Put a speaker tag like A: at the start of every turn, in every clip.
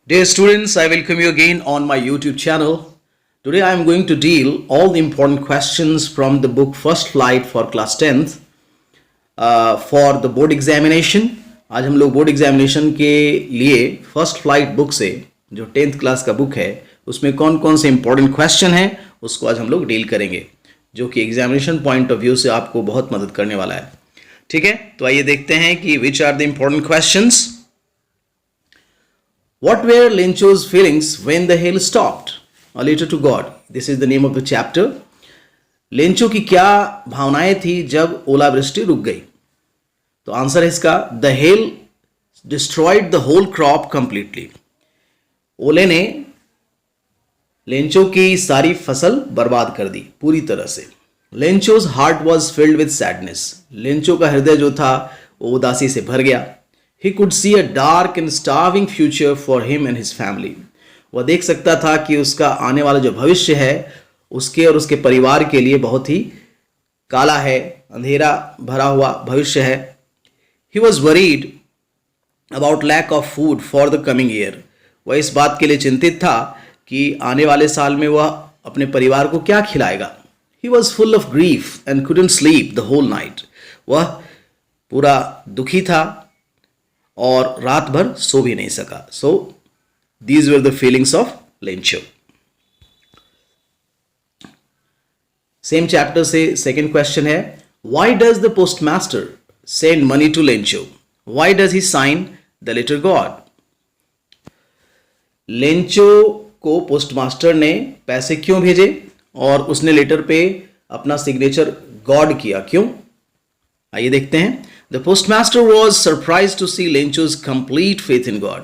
A: Dear students, I welcome you again on my YouTube channel. Today I am going to deal all the important questions from the book First Flight for class 10th for the board examination. आज हम लोग board examination के लिए first flight book से जो 10th class का book है उसमें कौन कौन से इंपॉर्टेंट क्वेश्चन हैं उसको आज हम लोग डील करेंगे, जो कि एग्जामिनेशन पॉइंट ऑफ व्यू से आपको बहुत मदद करने वाला है. ठीक है, तो आइए देखते हैं कि which are the important questions. What were Lencho's feelings when the hail stopped? A letter to God. This is the name of the chapter. Lencho की क्या भावनाएं थी जब ओलावृष्टि रुक गई? तो आंसर है इसका The hail destroyed the whole crop completely. ओले ने लेंचो की सारी फसल बर्बाद कर दी पूरी तरह से. लेंचो's heart was filled with sadness. Lencho का हृदय जो था वो उदासी से भर गया. He could see a dark and starving future for him and his family. वह देख सकता था कि उसका आने वाला जो भविष्य है उसके और उसके परिवार के लिए बहुत ही काला है, अंधेरा भरा हुआ भविष्य है. He was worried about lack of food for the coming year. वह इस बात के लिए चिंतित था कि आने वाले साल में वह अपने परिवार को क्या खिलाएगा. He was full of grief and couldn't sleep the whole night. वह पूरा दुखी था और रात भर सो भी नहीं सका. So these were the feelings of Lencho. Same chapter से सेकेंड क्वेश्चन है, why does the postmaster send money to Lencho? Why does he sign the letter God? Lencho को पोस्टमास्टर ने पैसे क्यों भेजे और उसने लेटर पे अपना सिग्नेचर गॉड किया, क्यों? आइए देखते हैं. The postmaster was surprised to see Lencho's complete faith in God.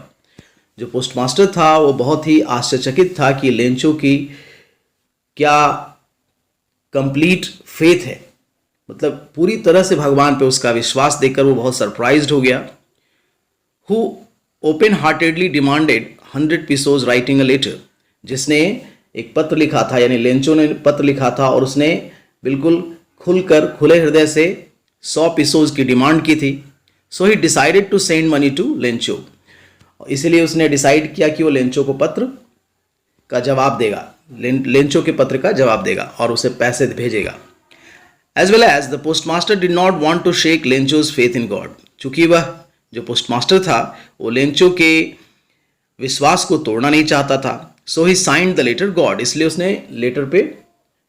A: जो पोस्टमास्टर था वो बहुत ही आश्चर्यचकित था कि लेंचो की क्या कंप्लीट फेथ है, मतलब पूरी तरह से भगवान पे उसका विश्वास देखकर वो बहुत सरप्राइज्ड हो गया. Who open heartedly demanded 100 pesos writing a letter. जिसने एक पत्र लिखा था, यानी लेंचो ने पत्र लिखा था और उसने बिल्कुल खुलकर खुले हृदय से 100 पीसोज की डिमांड की थी. So he decided to send money to Lencho. इसलिए उसने डिसाइड किया कि वो लेंचो को पत्र का जवाब देगा, लेंचो के पत्र का जवाब देगा और उसे पैसे भेजेगा. As well as the postmaster did not want to shake Lencho's faith in God. चूंकि वह जो पोस्टमास्टर था वो लेंचो के विश्वास को तोड़ना नहीं चाहता था. So he signed the letter God. इसलिए उसने लेटर पे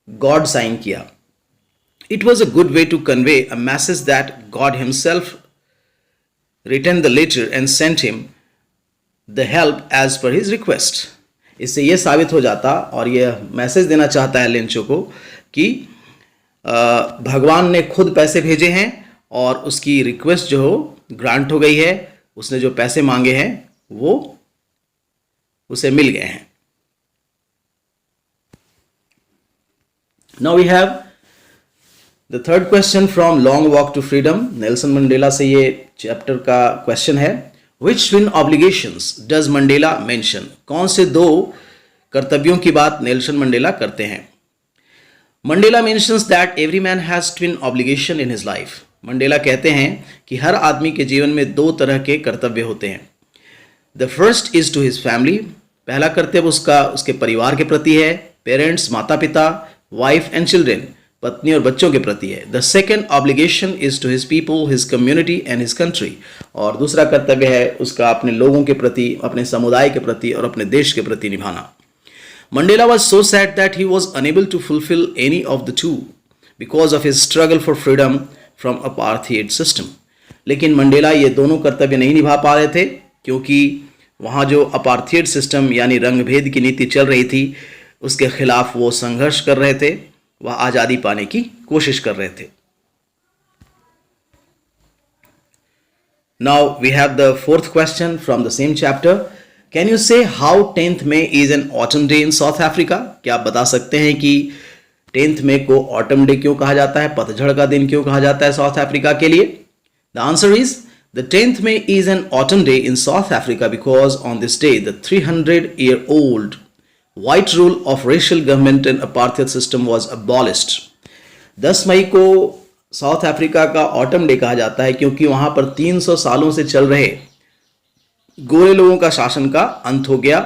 A: गॉड साइन किया. It was a good way to convey a message that God himself written the letter and sent him the help as per his request. इससे यह साबित हो जाता और यह मैसेज देना चाहता है लेंचो को कि भगवान ने खुद पैसे भेजे हैं और उसकी रिक्वेस्ट जो ग्रांट हो गई है. उसने जो पैसे मांगे हैं वो उसे मिल गए हैं. Now we have The third question from Long Walk to Freedom. Nelson Mandela से ये चैप्टर का क्वेश्चन है. Which twin obligations does Mandela mention? कौन से दो कर्तव्यों की बात नेल्सन मंडेला करते हैं? Mandela mentions that every man has twin obligation in his life. Mandela कहते हैं कि हर आदमी के जीवन में दो तरह के कर्तव्य होते हैं. The first is to his family. पहला कर्तव्य उसका उसके परिवार के प्रति है, पेरेंट्स माता पिता, वाइफ एंड चिल्ड्रेन पत्नी और बच्चों के प्रति है. The second obligation is to his people, his community and his country. और दूसरा कर्तव्य है उसका अपने लोगों के प्रति, अपने समुदाय के प्रति और अपने देश के प्रति निभाना. Mandela was so sad that he was unable to fulfil any of the two because of his struggle for freedom from apartheid system. लेकिन मंडेला ये दोनों कर्तव्य नहीं निभा पा रहे थे क्योंकि वहाँ जो अपार्थाइड सिस्टम यानी रंगभेद की नीति चल रही थी उसके खिलाफ वो संघर्ष कर रहे थे, वह आजादी पाने की कोशिश कर रहे थे. Now we have the fourth question from the same chapter. Can you say how 10th May is an autumn day in South Africa? क्या आप बता सकते हैं कि 10th May को ऑटम डे क्यों कहा जाता है, पतझड़ का दिन क्यों कहा जाता है साउथ अफ्रीका के लिए? The answer is the 10th May is an autumn day in South Africa because on this day the 300-year-old White rule of racial government and apartheid system was abolished. 10 मई को south Africa का autumn day कहा जाता है क्योंकि वहां पर 300 सालों से चल रहे गोरे लोगों का शासन का अंत हो गया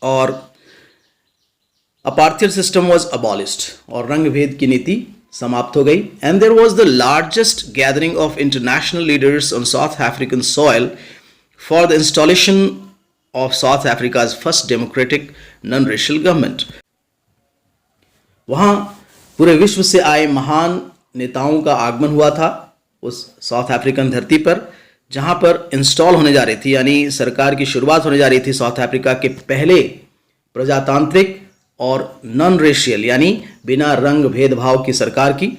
A: और अपार्थाइड सिस्टम वॉज अबॉलिश्ड और रंग भेद की नीति समाप्त हो गई. And there was the largest gathering of international leaders on South African soil for the installation of South Africa's first democratic non racial government. वहां पूरे विश्व से आए महान नेताओं का आगमन हुआ था उस साउथ अफ्रीकन धरती पर, जहां पर इंस्टॉल होने जा रही थी, यानी सरकार की शुरुआत होने जा रही थी साउथ अफ्रीका के पहले प्रजातांत्रिक और नॉन रेशियल यानी बिना रंग भेदभाव की सरकार की.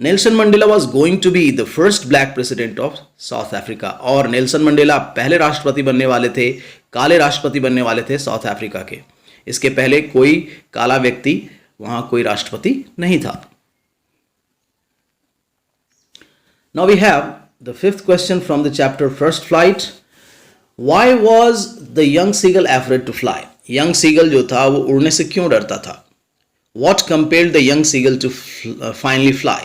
A: Nelson Mandela was going to be the first black president of South Africa. और नेल्सन मंडेला पहले राष्ट्रपति बनने वाले थे, काले राष्ट्रपति बनने वाले थे साउथ अफ्रीका के. इसके पहले कोई काला व्यक्ति वहां कोई राष्ट्रपति नहीं था. Now we have the fifth question from the chapter first flight. Why was the young seagull afraid to fly? Young seagull जो था वो उड़ने से क्यों डरता था? What compelled the young seagull to finally fly?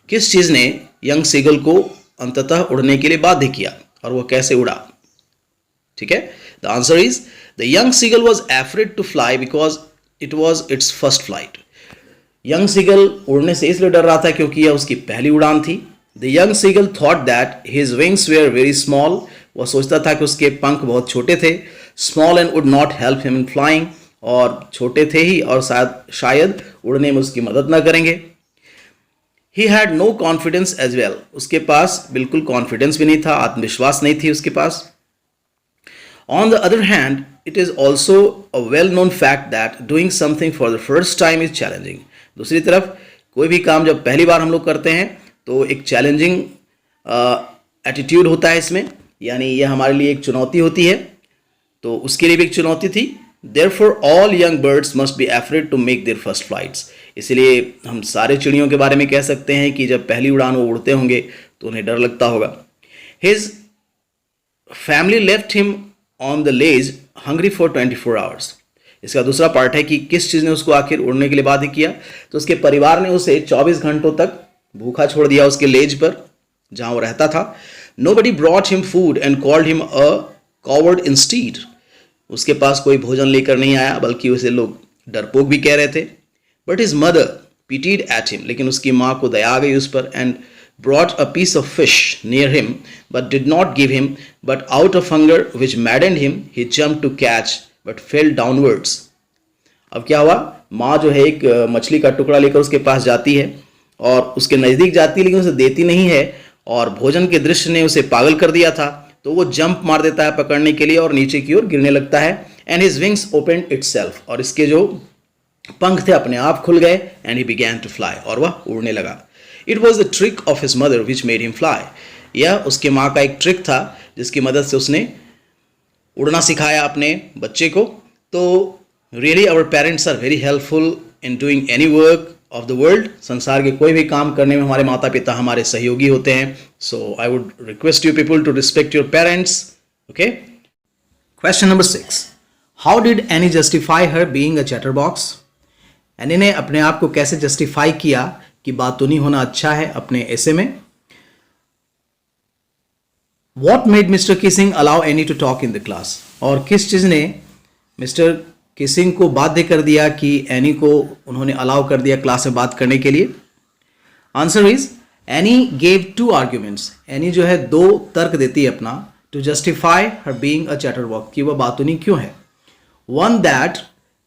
A: किस चीज ने यंग सीगल को अंततः उड़ने के लिए बाध्य किया और वो कैसे उड़ा? ठीक है, the answer is the young seagull was afraid to fly because it was its first flight. Young seagull उड़ने से इसलिए डर रहा था क्योंकि यह उसकी पहली उड़ान थी. The young seagull thought that his wings were very small. वह सोचता था कि उसके पंख बहुत छोटे थे. Small and would not help him in flying. और छोटे थे ही और शायद उड़ने में उसकी मदद ना करेंगे. He had no confidence as well. उसके पास बिल्कुल कॉन्फिडेंस भी नहीं था, आत्मविश्वास नहीं थी उसके पास. On the other hand it is also a well known fact that doing something for the first time is challenging. दूसरी तरफ कोई भी काम जब पहली बार हम लोग करते हैं तो एक चैलेंजिंग एटीट्यूड होता है इसमें, यानी यह हमारे लिए एक चुनौती होती है. तो उसके लिए भी एक चुनौती थी. Therefore, all young birds must be afraid to make their first flights. इसलिए हम सारे चिड़ियों के बारे में कह सकते हैं कि जब पहली उड़ान वो उड़ते होंगे तो उन्हें डर लगता होगा. His family left him on the ledge hungry for 24 hours. इसका दूसरा पार्ट है कि किस चीज़ ने उसको आखिर उड़ने के लिए बाध्य किया. तो उसके परिवार ने उसे 24 घंटों तक भूखा छोड़ दिया उसके लेज पर जहाँ वो रहता था. Nobody brought him food and called him a coward instead. उसके पास कोई भोजन लेकर नहीं आया बल्कि उसे लोग डरपोक भी कह रहे थे. But his mother pitied at him. लेकिन उसकी माँ को दया आ गई उस पर. And brought a piece of fish near him but did not give him. But out of hunger which maddened him he jump to catch but fell downwards. अब क्या हुआ, माँ जो है एक मछली का टुकड़ा लेकर उसके पास जाती है और उसके नज़दीक जाती है लेकिन उसे देती नहीं है. और भोजन के दृश्य ने उसे पागल कर दिया था तो वो जंप मार देता है पकड़ने के लिए और नीचे की ओर गिरने लगता है. And his wings opened itself. और इसके जो पंख थे अपने आप खुल गए. And he began to fly. और वह उड़ने लगा. It was the trick of his mother which made him fly. यह उसके माँ का एक ट्रिक था जिसकी मदद से उसने उड़ना सिखाया अपने बच्चे को. तो really our parents are very helpful in doing any work of the world. संसार के कोई भी काम करने में हमारे माता पिता हमारे सहयोगी होते हैं. So I would request you people to respect your parents. Okay. Question number 6. How did Anne justify her being a chatterbox? Anne ने अपने आप को कैसे जस्टिफाई किया कि बातूनी होना अच्छा है अपने ऐसे में? What made mister Keesing allow any two talk in the class? और किस चीज ने मिस्टर किसिंग को बाध्य कर दिया कि एनी को उन्होंने अलाउ कर दिया क्लास में बात करने के लिए? Answer is Annie gave 2 arguments. Annie जो है 2 तर्क देती है अपना to justify her being a chatterbox कि वह बातूनी क्यों है. One that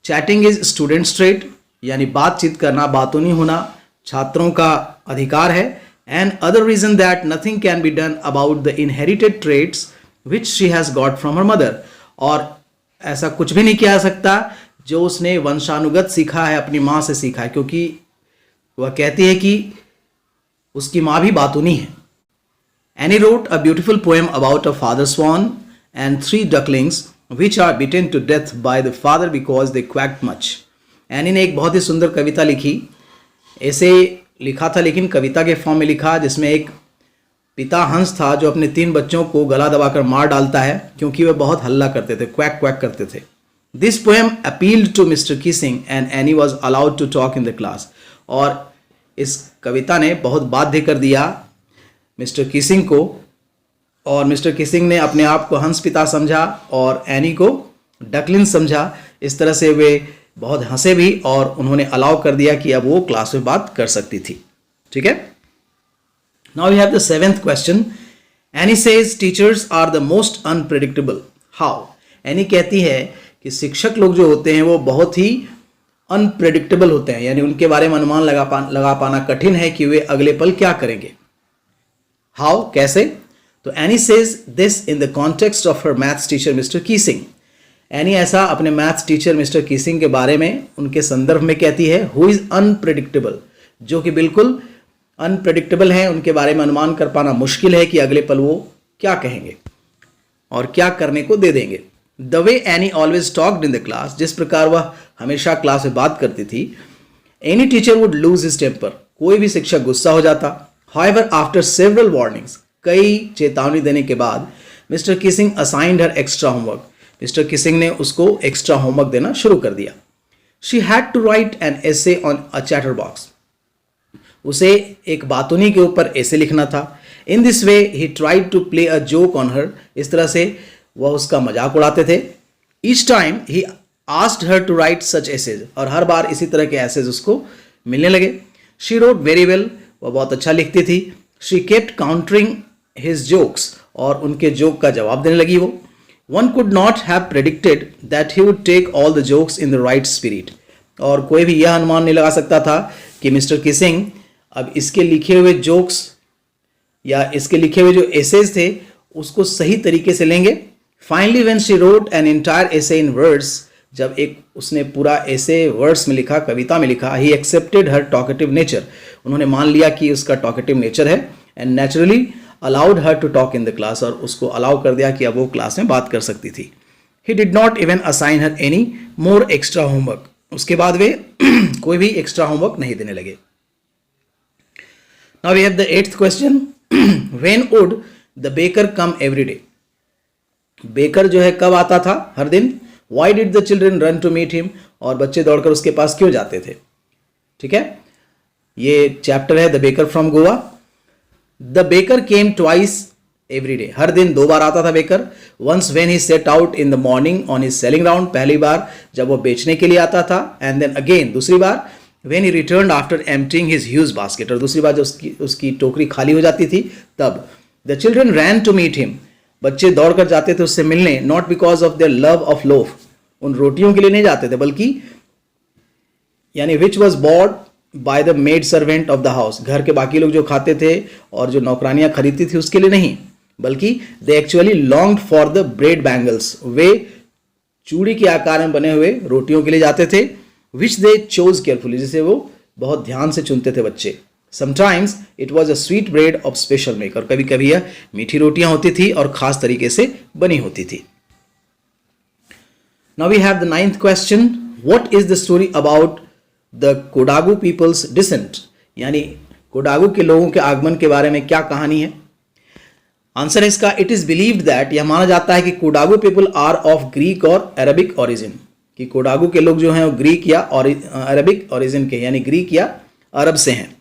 A: chatting is students trait, यानी बातचीत करना, बातूनी होना छात्रों का अधिकार है. And other reason that nothing can be done about the inherited traits which she has got from her mother. और ऐसा कुछ भी नहीं किया जा सकता जो उसने वंशानुगत सीखा है, अपनी माँ से सीखा है, क्योंकि वह कहती है कि उसकी माँ भी बातूनी है. Anne wrote a beautiful poem about a father swan and 3 ducklings which are beaten to death by the father because they quacked much. Anne ने एक बहुत ही सुंदर कविता लिखी. ऐसे लिखा था लेकिन कविता के फॉर्म में लिखा, जिसमें एक पिता हंस था जो अपने 3 बच्चों को गला दबाकर मार डालता है क्योंकि वे बहुत हल्ला करते थे, क्वैक क्वैक करते थे. This poem appealed to mister Keesing and Annie was allowed to talk in the class. और इस कविता ने बहुत बाध्य कर दिया मिस्टर किसिंग को और मिस्टर किसिंग ने अपने आप को हंस पिता समझा और एनी को डकलिन समझा। इस तरह से वे बहुत हंसे भी और उन्होंने अलाउ कर दिया कि अब वो क्लास में बात कर सकती थी। ठीक है। Now we have the 7th question. Annie says teachers are the most unpredictable. How? Annie कहती है कि शिक्षक लोग जो होते हैं वो बहुत ही अनप्रेडिक्टेबल होते हैं, यानी उनके बारे में अनुमान लगा पाना कठिन है कि वे अगले पल क्या करेंगे। हाउ? कैसे? तो Anne says this in the context of her maths teacher mister Keesing. Anne ऐसा अपने मैथ्स टीचर मिस्टर कीसिंग के बारे में उनके संदर्भ में कहती है, हु इज अनप्रेडिक्टेबल, जो कि बिल्कुल अनप्रेडिक्टेबल है, उनके बारे में अनुमान कर पाना मुश्किल है कि अगले पल वो क्या कहेंगे और क्या करने को दे देंगे। The way Annie always talked in the class, जिस प्रकार वह हमेशा क्लास में बात करती थी। Annie teacher would lose his temper, कोई भी शिक्षक गुस्सा हो जाता। हाउएवर आफ्टर सेवरल वार्निंग्स, कई चेतावनी देने के बाद mister Keesing assigned her extra homework, mister Keesing ने उसको एक्स्ट्रा होमवर्क देना शुरू कर दिया। She had to write an essay on a chatterbox, उसे एक बातुनी के ऊपर ऐसे लिखना था। In this way he tried to play a joke on her, इस तरह से वह उसका मजाक उड़ाते थे। Each time he asked her to write such essays, और हर बार इसी तरह के एसेज उसको मिलने लगे। शी रोट वेरी वेल, वह बहुत अच्छा लिखती थी। She kept countering his jokes, और उनके जोक का जवाब देने लगी वो। One could not have predicted that he would take all the jokes in the right spirit, और कोई भी यह अनुमान नहीं लगा सकता था कि मिस्टर किसिंग अब इसके लिखे हुए जोक्स या इसके लिखे हुए जो एसेज थे उसको सही तरीके से लेंगे। Finally when she wrote an entire essay in words, जब एक उसने पूरा एसे वर्ड्स में लिखा, कविता में लिखा, he accepted her talkative nature, उन्होंने मान लिया कि उसका टॉकेटिव नेचर है, and naturally allowed her to talk in the class, और उसको अलाउ कर दिया कि अब वो क्लास में बात कर सकती थी। He did not even assign her any more extra homework, उसके बाद वे कोई भी एक्स्ट्रा होमवर्क नहीं देने लगे। Now we have the 8th question. When would the baker come every day? Baker जो है कब आता था? हर दिन। Why did the children run to meet him? और बच्चे दौड़कर उसके पास क्यों जाते थे? ठीक है, ये चैप्टर है the baker from Goa. The baker came twice every day, हर दिन 2 बार आता था baker. Once when he set out in the morning on his selling round, पहली बार जब वो बेचने के लिए आता था, एंड देन अगेन दूसरी बार when he returned after emptying his huge basket, और दूसरी बार जब उसकी टोकरी खाली हो जाती थी तब। the children ran to meet him, बच्चे दौड़कर जाते थे उससे मिलने। not because of their love of loaf, उन रोटियों के लिए नहीं जाते थे, बल्कि यानी which was bought by the maid servant of the house, घर के बाकी लोग जो खाते थे और जो नौकरानियां खरीदती थी उसके लिए नहीं, बल्कि they actually longed for the bread bangles, वे चूड़ी के आकार में बने हुए रोटियों के लिए जाते थे। which they chose carefully, जिसे वो बहुत ध्यान से चुनते थे बच्चे। sometimes it was a sweet bread of special make, और कभी कभी यह मीठी रोटियां होती थी और खास तरीके से बनी होती थी। now we have the 9th question. what is the story about the Kodagu people's descent, यानी कोडागू के लोगों के आगमन के बारे में क्या कहानी है? आंसर है इसका, इट इज बिलीव्ड दैट, यह माना जाता है कि Kodagu people are of Greek और अरबिक ओरिजिन, कि कोडागू के लोग जो हैं वो ग्रीक या अरबिक ओरिजिन के, यानी ग्रीक या अरब से हैं।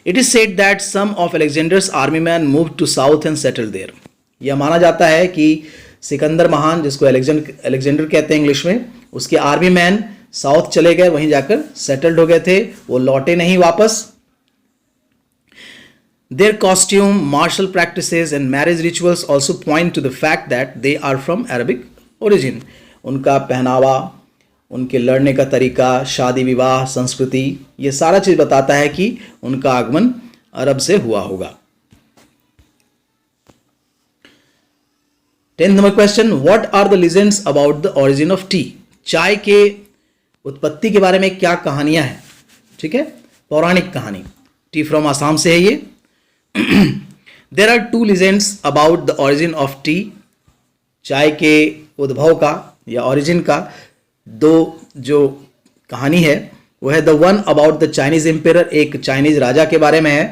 A: It is said that some of Alexander's army man move to south and settle there, यह माना जाता है कि सिकंदर महान, जिसको अलेक्जेंडर कहते हैं इंग्लिश में, उसके आर्मी मैन साउथ चले गए, वहीं जाकर सेटल्ड हो गए थे, वो लौटे नहीं वापस। Their costume, martial practices and marriage rituals also point to the fact that they are from Arabic origin. उनका पहनावा, उनके लड़ने का तरीका, शादी विवाह, संस्कृति, ये सारा चीज बताता है कि उनका आगमन अरब से हुआ होगा। 10th number question. What are the legends about the origin of tea? चाय के उत्पत्ति के बारे में क्या कहानियां हैं? ठीक है, पौराणिक कहानी। टी फ्रॉम आसाम से है ये। There are 2 legends about the origin of tea. चाय के उद्भव का या origin का 2 जो कहानी है वो है the one about the Chinese emperor, एक चाइनीज राजा के बारे में है,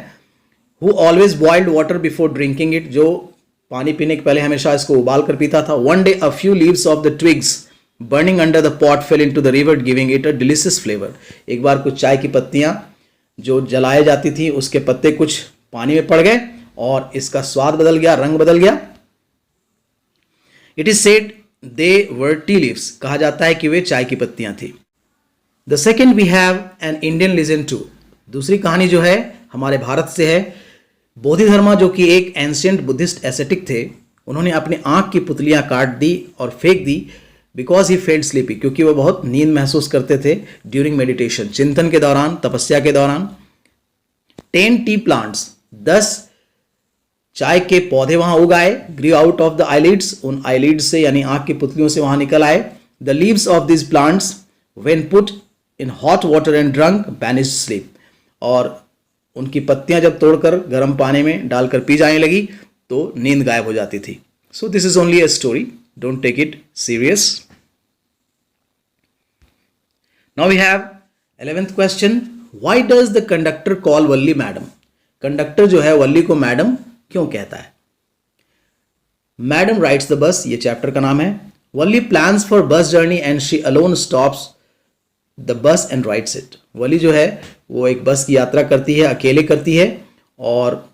A: who always boiled water before drinking it, जो पानी पीने के पहले हमेशा इसको उबाल कर पीता था। One day a few leaves of the twigs burning under the pot fell into the river giving it a delicious flavor. एक बार कुछ चाय की पत्तियां जो जलाई जाती थी उसके पत्ते कुछ पानी में पड़ गए और इसका स्वाद बदल गया, रंग बदल गया। It is said they were tea leaves, कहा जाता है कि वे चाय की पत्तियां थी। The second we have an Indian legend too, दूसरी कहानी जो है हमारे भारत से है। बोधिधर्मा जो कि एक एंशियंट बुद्धिस्ट एसेटिक थे, उन्होंने अपनी आंख की पुतलियां काट दी और फेंक दी बिकॉज ही फेल्ड स्लीपी, क्योंकि वो बहुत नींद महसूस करते थे ड्यूरिंग मेडिटेशन, चिंतन के दौरान, तपस्या के दौरान। 10 टी प्लांट्स, 10 चाय के पौधे वहां उगाए, grew out of the eyelids, उन आईलिड्स से यानी आंख की पुतलियों से वहां निकल आए। The leaves of this plants when put in hot water and drunk banished sleep, और उनकी पत्तियां जब तोड़कर गर्म पानी में डालकर पी जाने लगी तो नींद गायब हो जाती थी। So this is only a story, don't take it serious. Now we have 11th question, why does the conductor call Valli madam? Conductor जो है वल्ली को मैडम क्यों कहता है? मैडम राइड्स द बस, ये चैप्टर का नाम है। Valli plans for bus journey and she alone stops the bus and rides it. Valli जो है वो एक बस की यात्रा करती है, अकेले करती है और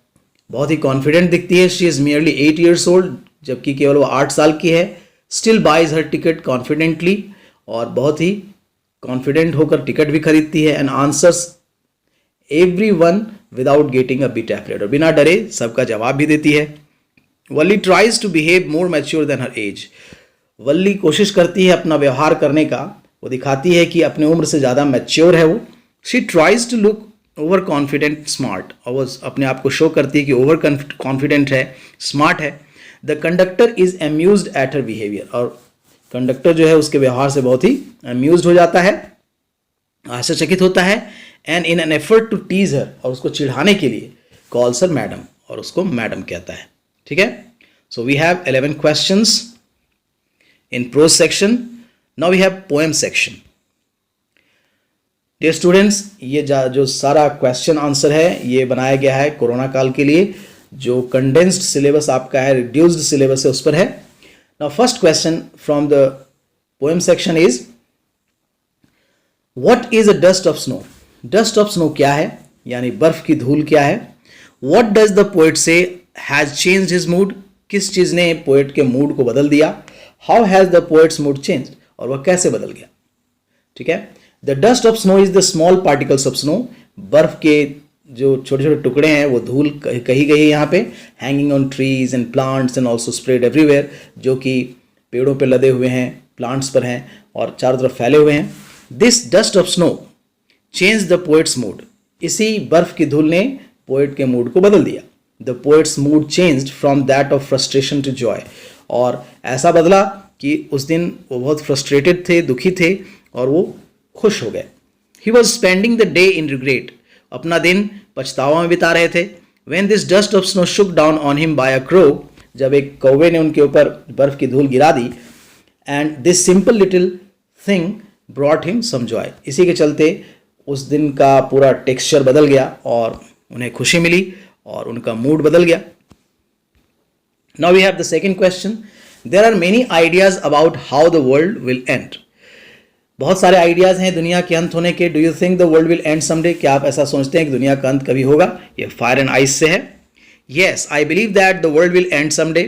A: बहुत ही कॉन्फिडेंट दिखती है। She is merely 8 years old, जबकि केवल वो 8 साल की है। Still buys her ticket confidently, और बहुत ही कॉन्फिडेंट होकर टिकट भी खरीदती है। And answers every one without getting a bit afraid, और बिना डरे सबका जवाब भी देती है। Valli tries to behave more mature than her age. Valli कोशिश करती है अपना व्यवहार करने का, वो दिखाती है कि अपनी उम्र से ज़्यादा मैच्योर है वो। She tries to look over confident smart, और वो अपने आप को शो करती है कि ओवर कॉन्फिडेंट है, स्मार्ट है। The conductor is amused at her behaviour, और कंडक्टर जो है उसके व्यवहार से बहुत ही अम्यूज्ड हो जाता है, आश्चर्यचकित होता है। And in an effort to tease her, और उसको चिढ़ाने के लिए कॉल्स हर मैडम, और उसको मैडम कहता है। ठीक है, so we have 11 questions in prose section. Now we have poem section. Dear students, ये जो सारा क्वेश्चन आंसर है ये बनाया गया है कोरोना काल के लिए। जो कंडेंस्ड सिलेबस आपका है, रिड्यूस्ड सिलेबस है, उस पर है। Now first question from the poem section is, what is a dust of snow? Dust of snow क्या है, यानी बर्फ की धूल क्या है? व्हाट डज द पोएट से हैज चेंज्ड हिज मूड? किस चीज ने पोएट के मूड को बदल दिया? How has the poet's mood changed, और वह कैसे बदल गया? ठीक है, the dust of snow is the small particles of snow. बर्फ के जो छोटे छोटे टुकड़े हैं वो धूल कही गई है यहाँ पे। Hanging on trees and plants and also spread everywhere, जो कि पेड़ों पे लदे हुए हैं, प्लांट्स पर हैं और चारों तरफ फैले हुए हैं। This dust of snow change the poet's mood. इसी बर्फ की धूल ने पोएट के मूड को बदल दिया। The poet's mood changed from that of frustration to joy, और ऐसा बदला कि उस दिन वो बहुत फ्रस्ट्रेटेड थे, दुखी थे, और वो खुश हो गए। He was spending the day in regret, अपना दिन पछतावा में बिता रहे थे। When this dust of snow shook down on him by a crow, जब एक कौवे ने उनके ऊपर बर्फ की धूल गिरा दी, and this simple little thing brought him some joy, इसी के चलते उस दिन का पूरा टेक्सचर बदल गया और उन्हें खुशी मिली और उनका मूड बदल गया। Now we have the second question. There are many ideas about how the world will end. बहुत सारे आइडियाज हैं दुनिया के अंत होने के। Do you think the world will end someday? क्या आप ऐसा सोचते हैं कि दुनिया का अंत कभी होगा? ये फायर एंड आइस से है। Yes, I believe that the world will end someday.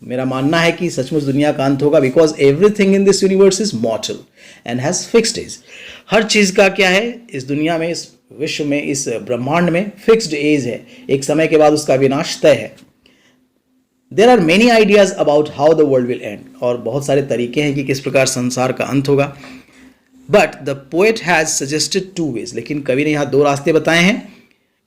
A: मेरा मानना है कि सचमुच दुनिया का अंत होगा, because everything in this universe is mortal and has fixed age. हर चीज का क्या है इस दुनिया में, इस विश्व में, इस ब्रह्मांड में फिक्स्ड एज है। एक समय के बाद उसका विनाश तय है। There are many ideas about how the world will end, और बहुत सारे तरीके हैं कि किस प्रकार संसार का अंत होगा। But the poet has suggested 2 ways, लेकिन कवि ने यहाँ 2 रास्ते बताए हैं।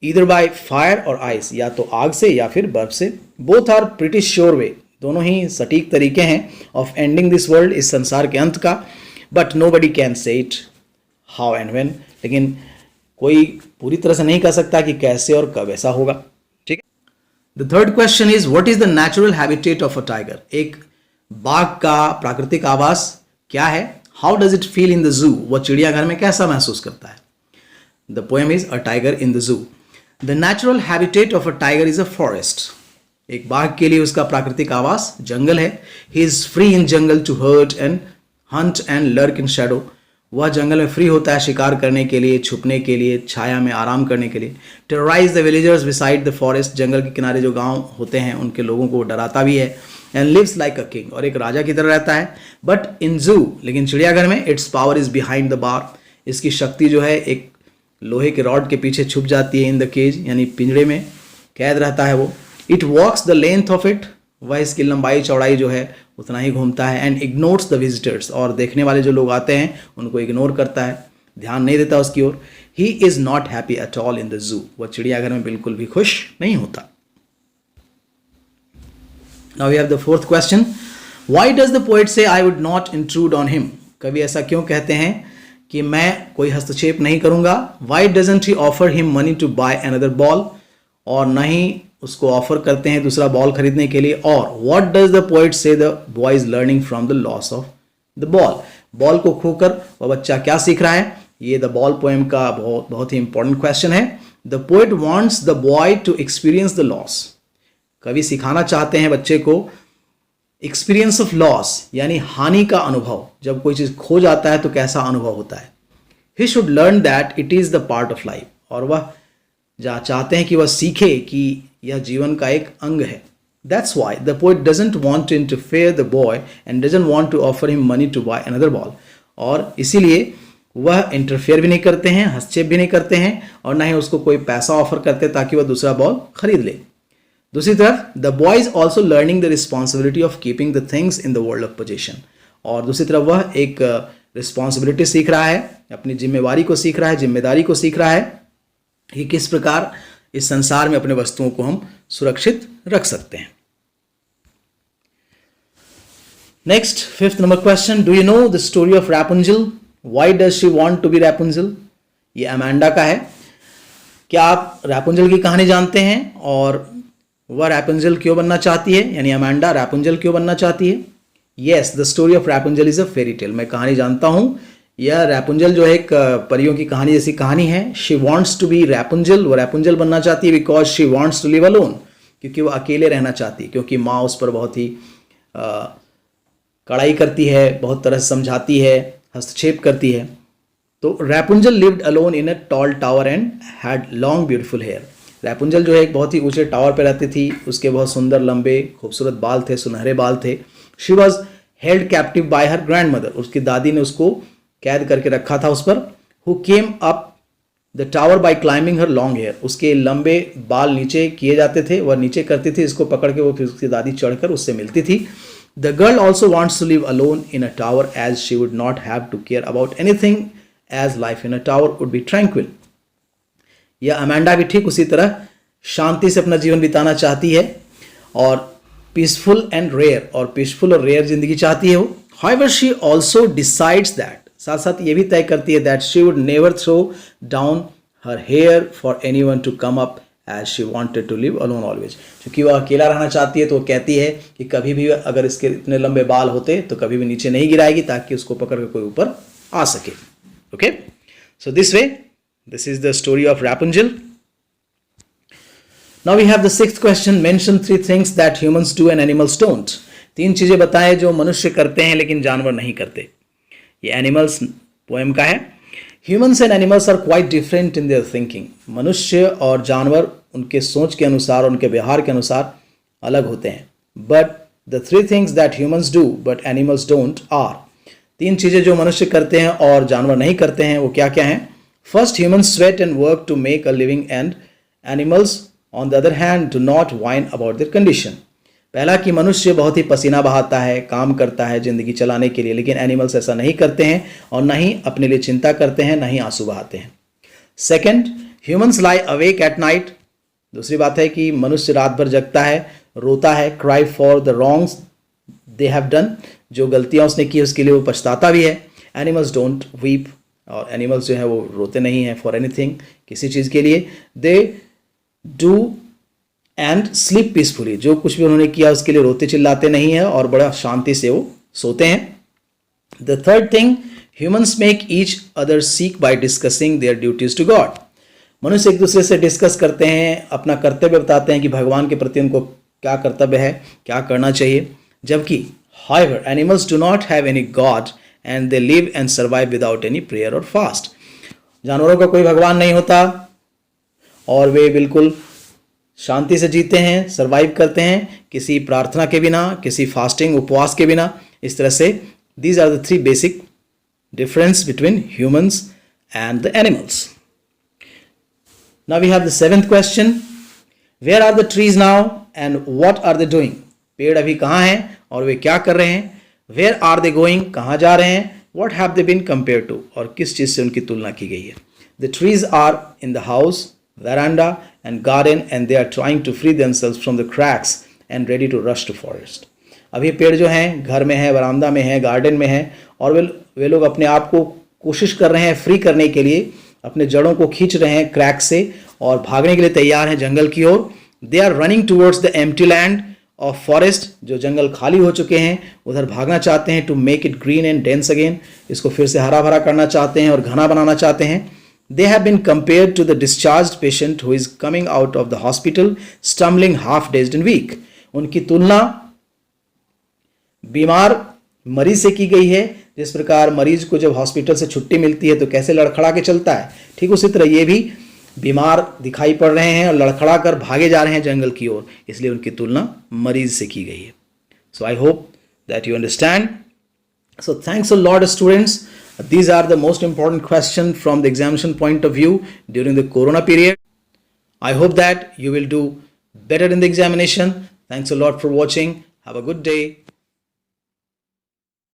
A: ईदर बाय फायर और आइस, या तो आग से या फिर बर्फ से। बोथ आर प्रिटी श्योर वे, दोनों ही सटीक तरीके हैं ऑफ एंडिंग दिस वर्ल्ड, इस संसार के अंत का। But nobody can say it how and when, लेकिन कोई पूरी तरह से नहीं कह सकता कि कैसे और कब ऐसा होगा। ठीक है। The third question is, what is the natural habitat of a tiger? एक बाघ का प्राकृतिक आवास क्या है? How does it feel in the zoo? वह चिड़ियाघर में कैसा महसूस करता है? The poem is a tiger in the zoo. The natural habitat of a tiger is a forest. एक बाघ के लिए उसका प्राकृतिक आवास जंगल है। He is free in jungle to hurt and Hunt and lurk in Shadow. वह जंगल में फ्री होता है शिकार करने के लिए, छुपने के लिए, छाया में आराम करने के लिए। Terrorise the villagers beside the forest, जंगल के किनारे जो गांव होते हैं उनके लोगों को डराता भी है। And lives like a king, और एक राजा की तरह रहता है। बट इन जू, लेकिन चिड़ियाघर में, it's power is behind the bar, इसकी शक्ति जो है एक लोहे के रॉड के पीछे छुप जाती है। इन द केज, यानी पिंजरे में कैद रहता है वो। It walks the length of it, वह इसकी लंबाई चौड़ाई जो है उतना ही घूमता है। एंड इग्नोर्स द विजिटर्स, और देखने वाले जो लोग आते हैं उनको इग्नोर करता है, ध्यान नहीं देता उसकी ओर। He is not happy at all in the zoo, वह चिड़ियाघर में बिल्कुल भी खुश नहीं होता। Now we have the fourth question, why does the poet say I would not intrude on him, कवि ऐसा क्यों कहते हैं कि मैं कोई हस्तक्षेप नहीं करूंगा। Why doesn't he offer him money to buy another ball, और न ही उसको ऑफर करते हैं दूसरा बॉल खरीदने के लिए। और व्हाट डज द पोएट से the boy is learning from the loss of the ball, ball को खोकर वह बच्चा क्या सीख रहा है। ये द बॉल पोएम का बहुत ही इंपॉर्टेंट क्वेश्चन है। The poet wants the boy to experience the loss, कवि सिखाना चाहते हैं बच्चे को एक्सपीरियंस ऑफ लॉस, यानी हानि का अनुभव। जब कोई चीज खो जाता है तो कैसा अनुभव होता है। He should learn that it is the part of life, और वह चाहते हैं कि वह सीखे कि यह जीवन का एक अंग है। That's why the poet doesn't want to interfere the boy and doesn't want to offer him money to buy another ball. और इसीलिए वह इंटरफेयर भी नहीं करते हैं, हस्तक्षेप भी नहीं करते हैं, और ना ही उसको कोई पैसा ऑफर करते ताकि वह दूसरा बॉल खरीद ले। दूसरी तरफ the boy is also learning the responsibility of keeping the things in the world of position, और दूसरी तरफ वह एक रिस्पॉन्सिबिलिटी सीख रहा है, अपनी जिम्मेवारी को सीख रहा है, जिम्मेदारी को सीख रहा है कि किस प्रकार इस संसार में अपने वस्तुओं को हम सुरक्षित रख सकते हैं। Next, fifth number question, do you know the story of Rapunzel, why does she want to be Rapunzel. ये अमेंडा का है। क्या आप रैपुंजल की कहानी जानते हैं, और वह रैपुंजल क्यों बनना चाहती है, यानी अमेंडा रैपुंजल क्यों बनना चाहती है। Yes, the story of Rapunzel is a fairy tale, मैं कहानी जानता हूं। यह रैपुंजल जो है एक परियों की कहानी जैसी कहानी है। She wants to be Rapunzel, वो रैपुंजल बनना चाहती है because she wants to live alone, क्योंकि वो अकेले रहना चाहती है, क्योंकि माँ उस पर बहुत ही कड़ाई करती है, बहुत तरह से समझाती है, हस्तक्षेप करती है। तो Rapunzel lived alone in a tall tower and had long beautiful hair. Rapunzel जो है एक बहुत ही ऊंचे टावर पर रहती थी, उसके बहुत सुंदर लंबे खूबसूरत बाल थे, सुनहरे बाल थे। She was held captive bye her grand mother, उसकी दादी ने उसको कैद करके रखा था उस पर। Who came up the tower by climbing her long hair, उसके लंबे बाल नीचे किए जाते थे, वह नीचे करती थी, इसको पकड़ के वो फिर उसकी दादी चढ़कर उससे मिलती थी। The girl also wants to live alone in a tower as she would not have to care about anything as life in a tower would be tranquil. यह अमेंडा भी ठीक उसी तरह शांति से अपना जीवन बिताना चाहती है, और पीसफुल एंड रेयर, और पीसफुल और रेयर जिंदगी चाहती है वो। However she also decides that, साथ साथ ये भी तय करती है that she would never throw down her hair for anyone to come up as she wanted to live alone always. क्योंकि वह अकेला रहना चाहती है तो वो कहती है कि कभी भी अगर इसके इतने लंबे बाल होते तो कभी भी नीचे नहीं गिराएगी, ताकि उसको पकड़ कर कोई ऊपर आ सके। Okay, so this way this is the story of Rapunzel. Now we have the sixth question, mention 3 things that humans do and animals don't. 3 चीजें बताएं जो मनुष्य करते हैं लेकिन जानवर नहीं करते। ये एनिमल्स पोएम का है। Humans and animals are quite different in their thinking. मनुष्य और जानवर उनके सोच के अनुसार, उनके व्यवहार के अनुसार अलग होते हैं। But the 3 things that humans do but animals don't are, 3 चीजें जो मनुष्य करते हैं और जानवर नहीं करते हैं वो क्या क्या हैं। First, humans sweat and work to make a living and animals on the other hand do not whine about their condition. पहला कि मनुष्य बहुत ही पसीना बहाता है, काम करता है जिंदगी चलाने के लिए, लेकिन एनिमल्स ऐसा नहीं करते हैं और ना ही अपने लिए चिंता करते हैं, ना ही आंसू बहाते हैं। Second, humans lie awake at night. दूसरी बात है कि मनुष्य रात भर जगता है, रोता है, cry for the wrongs they have done, जो गलतियां उसने की उसके लिए वो पछताता भी है। एनिमल्स डोंट वीप, और एनिमल्स जो है वो रोते नहीं हैं फॉर एनीथिंग, किसी चीज़ के लिए। They do and sleep peacefully, जो कुछ भी उन्होंने किया उसके लिए रोते चिल्लाते नहीं है और बड़ा शांति से वो सोते हैं। The third thing, humans make each other sick by discussing their duties to God. मनुष्य एक दूसरे से डिस्कस करते हैं, अपना कर्तव्य बताते हैं कि भगवान के प्रति उनको क्या कर्तव्य है, क्या करना चाहिए। जबकि however animals do not have any god and they live and survive without any prayer or fast. जानवरों का कोई भगवान नहीं होता और वे बिल्कुल शांति से जीते हैं, सर्वाइव करते हैं किसी प्रार्थना के बिना, किसी फास्टिंग उपवास के बिना. इस तरह से these are the three basic difference between humans and the animals. Now we have the seventh question. Where are the trees now and what are they doing? पेड़ अभी कहाँ हैं और वे क्या कर रहे हैं? Where are they going? कहाँ जा रहे हैं? What have they been compared to? और किस चीज़ से उनकी तुलना की गई है? The trees are in the house, veranda and garden and they are trying to free themselves from the cracks and ready to rush to forest. अभी पेड़ जो हैं घर में हैं, वरांदा में हैं, गार्डन में हैं और वे लोग अपने आप को कोशिश कर रहे हैं फ्री करने के लिए, अपने जड़ों को खींच रहे हैं क्रैक से और भागने के लिए तैयार हैं जंगल की ओर. They are running towards the empty land of forest. जो जंगल खाली हो चुके हैं उधर भागना चाहते हैं. To make it green and dense again. इसको फिर से हरा भरा करना चाहते हैं और घना बनाना चाहते हैं. They have been compared to the discharged patient who is coming out of the hospital, stumbling, half-dazed and weak. उनकी तुलना बीमार मरीज से की गई है. जिस प्रकार मरीज को जब हॉस्पिटल से छुट्टी मिलती है तो कैसे लड़खड़ा के चलता है, ठीक उसी तरह ये भी बीमार दिखाई पड़ रहे हैं और लड़खड़ा कर भागे जा रहे हैं जंगल की ओर. इसलिए उनकी तुलना मरीज से की गई है. So I hope that you understand. So thanks a lot, students. These are the most important questions from the examination point of view during the corona period. I hope that you will do better in the examination. Thanks a lot for watching. Have a good day.